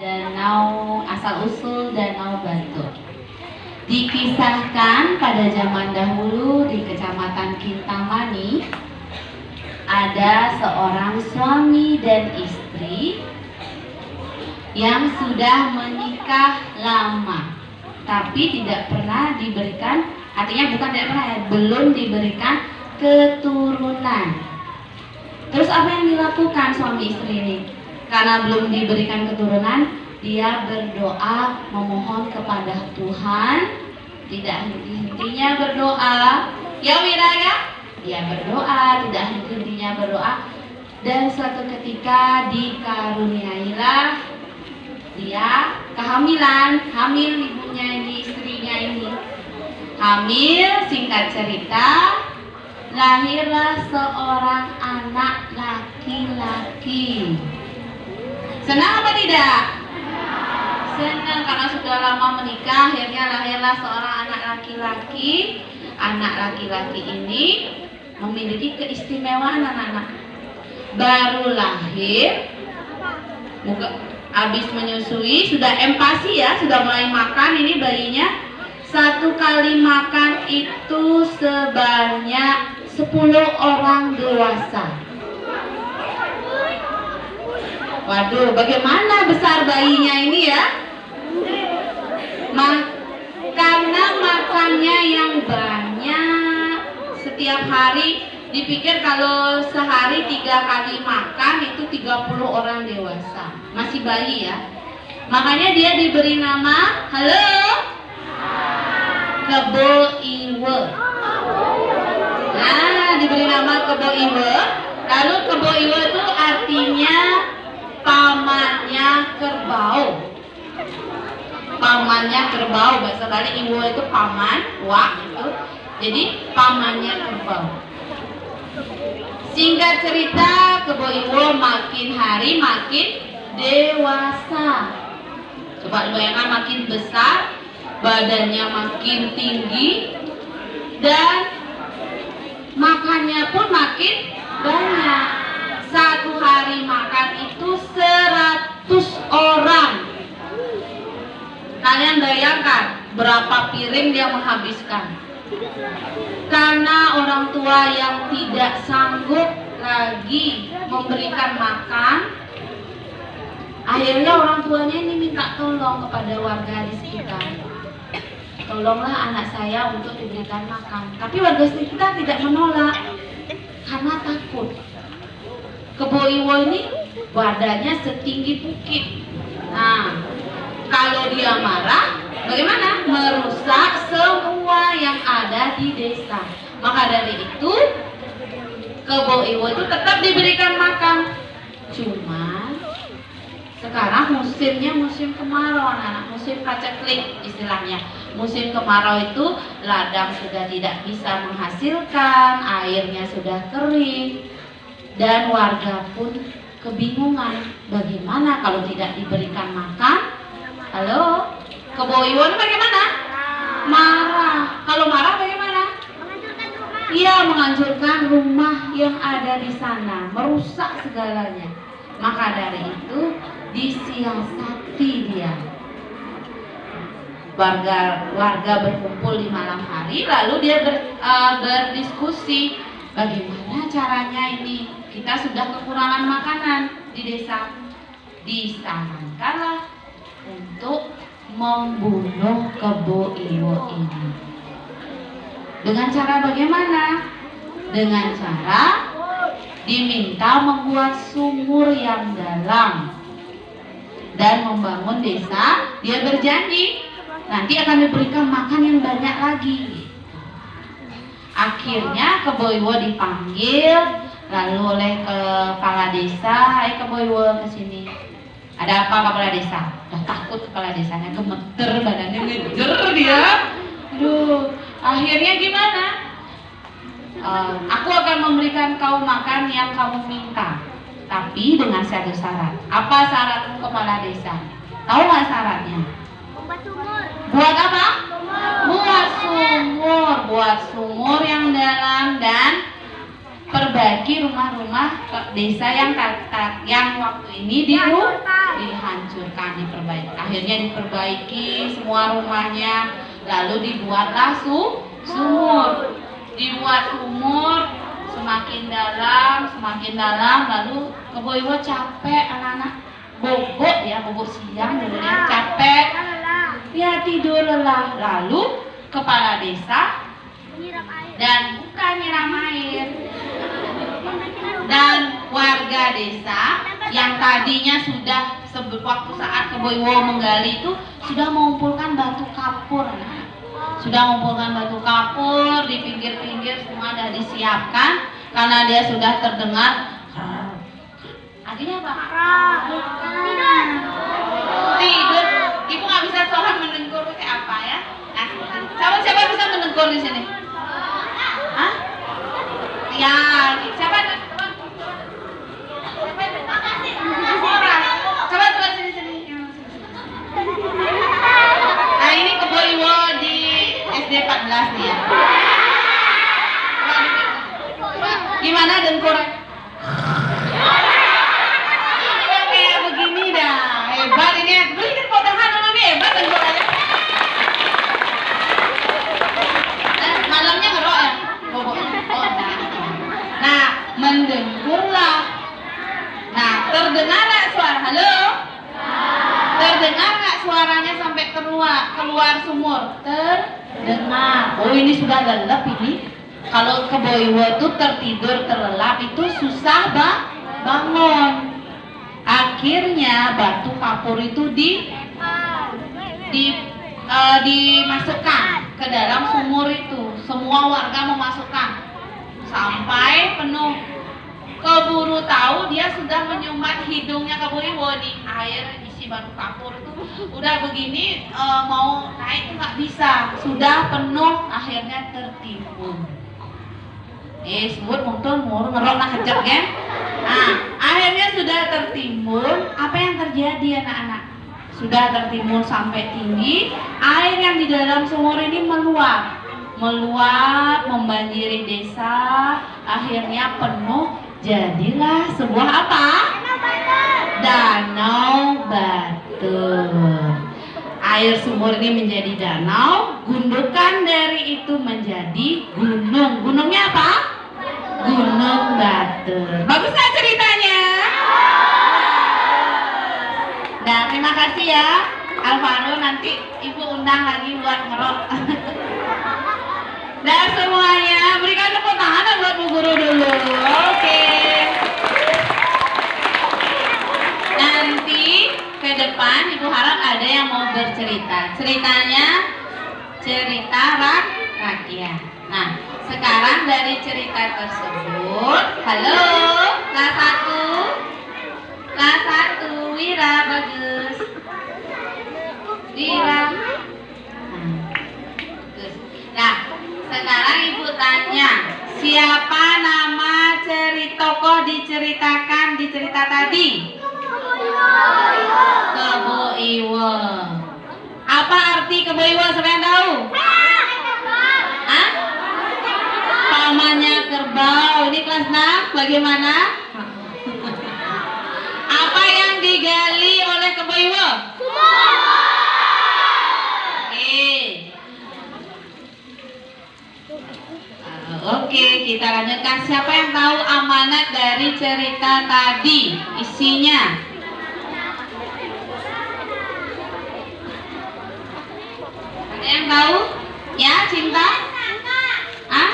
Danau asal-usul Danau Batur. Dikisahkan pada zaman dahulu di Kecamatan Kintamani ada seorang suami dan istri yang sudah menikah lama tapi tidak pernah diberikan, artinya bukan tidak pernah, belum diberikan keturunan. Terus apa yang dilakukan suami istri ini? Karena belum diberikan keturunan, dia berdoa memohon kepada Tuhan, tidak henti-hentinya berdoa. Ya Wiraya, dia berdoa, tidak henti-hentinya berdoa. Dan suatu ketika dikaruniailah dia kehamilan, hamil ibunya ini, istrinya ini. Hamil, singkat cerita, lahirlah seorang anak laki-laki. Senang apa tidak? Senang, karena sudah lama menikah, akhirnya lahirlah seorang anak laki-laki. Anak laki-laki ini memiliki keistimewaan anak-anak. Baru lahir, habis menyusui, sudah empasi ya, sudah mulai makan ini bayinya. Satu kali makan itu sebanyak 10 orang dewasa. Waduh, bagaimana besar bayinya ini ya? Karena makannya yang banyak, setiap hari dipikir kalau sehari 3 kali makan itu 30 orang dewasa. Masih bayi ya. Makanya dia diberi nama, halo? Kebo Iwe. Nah, diberi nama Kebo Iwe. Lalu Kebo Iwe itu artinya pamannya kerbau. Pamannya kerbau, bahasa Bali Iwe itu paman, wak itu. Jadi pamannya kerbau. Singkat cerita, Kebo Iwe makin hari makin dewasa. Coba bayangkan, makin besar, badannya makin tinggi, dan makannya pun makin banyak. Satu hari makan itu 100 orang. Kalian bayangkan berapa piring dia menghabiskan. Karena orang tua yang tidak sanggup lagi memberikan makan, akhirnya orang tuanya ini minta tolong kepada warga di sekitar. Tolonglah anak saya untuk diberikan makan. Tapi warga sekitar tidak menolak karena takut. Kebo Iwe ini badannya setinggi bukit. Nah, kalau dia marah, bagaimana? Merusak semua yang ada di desa. Maka dari itu, Kebo Iwe itu tetap diberikan makan. Cuma sekarang musimnya musim kemarau, anak-anak, musim paceklik istilahnya. Musim kemarau itu ladang sudah tidak bisa menghasilkan, airnya sudah kering, dan warga pun kebingungan bagaimana kalau tidak diberikan makan. Halo, Kebo Iwe bagaimana? Marah. Kalau marah bagaimana? Iya, menghancurkan rumah yang ada di sana, merusak segalanya. Maka dari itu disiasati dia. Warga berkumpul di malam hari, lalu dia berdiskusi bagaimana caranya ini. Kita sudah kekurangan makanan di desa. Disarankanlah untuk membunuh Kebo Iwe ini. Dengan cara bagaimana? Dengan cara diminta membuat sumur yang dalam dan membangun desa. Dia berjanji nanti akan diberikan makan yang banyak lagi. Akhirnya Kebo Iwe dipanggil lalu oleh kepala desa. Hai Kebo Iwe, kesini. Ada apa kepala desa? Udah takut kepala desanya, gemeter badannya, ngejer dia. Aduh, akhirnya gimana? Aku akan memberikan kau makan yang kamu minta, tapi dengan satu syarat. Apa syaratmu kepala desa? Tahu nggak syaratnya? Buat sumur. Buat apa? Buat sumur. Buat sumur yang dalam dan perbaiki rumah-rumah desa yang waktu ini dihancurkan, diperbaiki. Akhirnya diperbaiki semua rumahnya, lalu dibuatlah sumur. Dibuat sumur semakin dalam, lalu Kebo Iwo capek, anak-anak bobok siang dulu ya, capek, ya tidur lelah. Lalu kepala desa dan bukan nyiram air, dan warga desa yang tadinya sudah waktu saat Kebo Iwo menggali itu sudah mengumpulkan batu kapur. Di pinggir-pinggir semua sudah disiapkan karena dia sudah terdengar. Artinya apa? Tidur. Ibu nggak bisa sholat mendengkur kayak apa ya? Siapa bisa mendengkur di sini? Hah? Ya, siapa? Coba sini. Nah, ini Kebo Iwo di SD 14 nih ya. Gimana dengkur? Kayak begini dah. Hebat ini. Belikan potongan ini hebat dengkurannya. Malamnya ngerok ya? Nah, mendengkurlah. Nah, terdengar nggak suara? Halo? Terdengar nggak suaranya sampai keluar sumur? Terdengar. Oh, ini sudah lelap ini. Kalau Kebo Iwo itu tertidur terlelap itu susah bangun. Akhirnya batu kapur itu dimasukkan ke dalam sumur itu. Semua warga memasukkan sampai penuh. Keburu tahu dia sudah menyumbat hidungnya Kebo Iwo di air isi batu kapur itu. Udah begini mau naik nggak bisa, sudah penuh, akhirnya tertimbun. Sebut mungkin ngerok nak kecap kan? Nah, akhirnya sudah tertimbun. Apa yang terjadi anak-anak? Sudah tertimbun sampai tinggi, air yang di dalam sumur ini meluap, membanjiri desa. Akhirnya penuh, jadilah sebuah apa? Danau Batur. Air sumur ini menjadi danau, gundukan dari itu menjadi gunung. Gunungnya apa? Gunung Batur. Bagus nggak ceritanya? Nah, terima kasih ya Alvaro, nanti ibu undang lagi buat ngerok. Dan semuanya berikan tepuk tangan buat Bu Guru dulu. Oke. Nanti ke depan ibu harap ada yang mau bercerita. Ceritanya cerita rakyat. Nah, sekarang dari cerita tersebut, halo, kelas 1, Wira, bagus. Wira. Nah, sekarang ibu tanya, siapa nama tokoh diceritakan di cerita tadi? Kebo Iwo. Apa arti Kebo Iwo? Siapa yang tahu? Hah? Pamannya kerbau. Ini kelas 6. Bagaimana? Apa yang digali oleh Kebo Iwo? Oke, kita lanjutkan. Siapa yang tahu amanat dari cerita tadi? Isinya? Ada yang tahu? Ya, Cinta? Hah?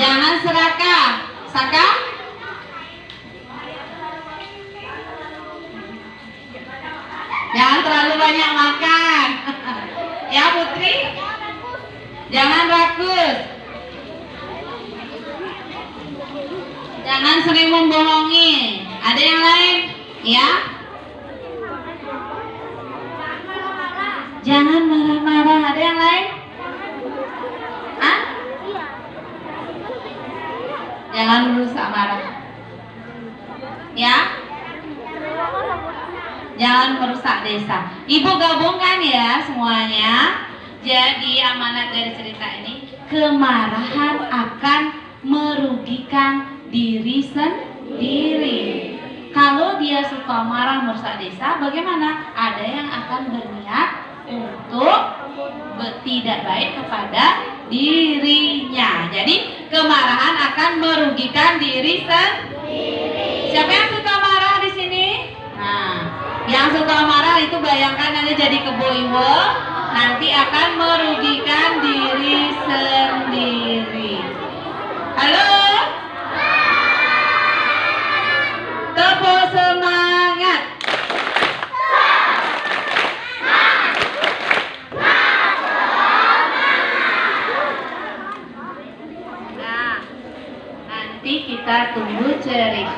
Jangan serakah. Saka? Jangan terlalu banyak makan. Ya, Putri? Jangan rakus. Jangan sering membohongi. Ada yang lain? Ya? Jangan marah-marah. Ada yang lain? Hah? Jangan merusak marah. Ya? Jangan merusak desa. Ibu gabungkan ya semuanya. Jadi amanat dari cerita ini, kemarahan akan merugikan diri sendiri. Kalau dia suka marah merusak desa, bagaimana? Ada yang akan berniat untuk tidak baik kepada dirinya. Jadi kemarahan akan merugikan diri sendiri. Siapa yang suka marah di sini? Nah, yang suka marah itu bayangkan nanti jadi keboiwe, nanti akan merugikan diri sendiri. Halo? Tepuk semangat. Nah, nanti kita tunggu cerita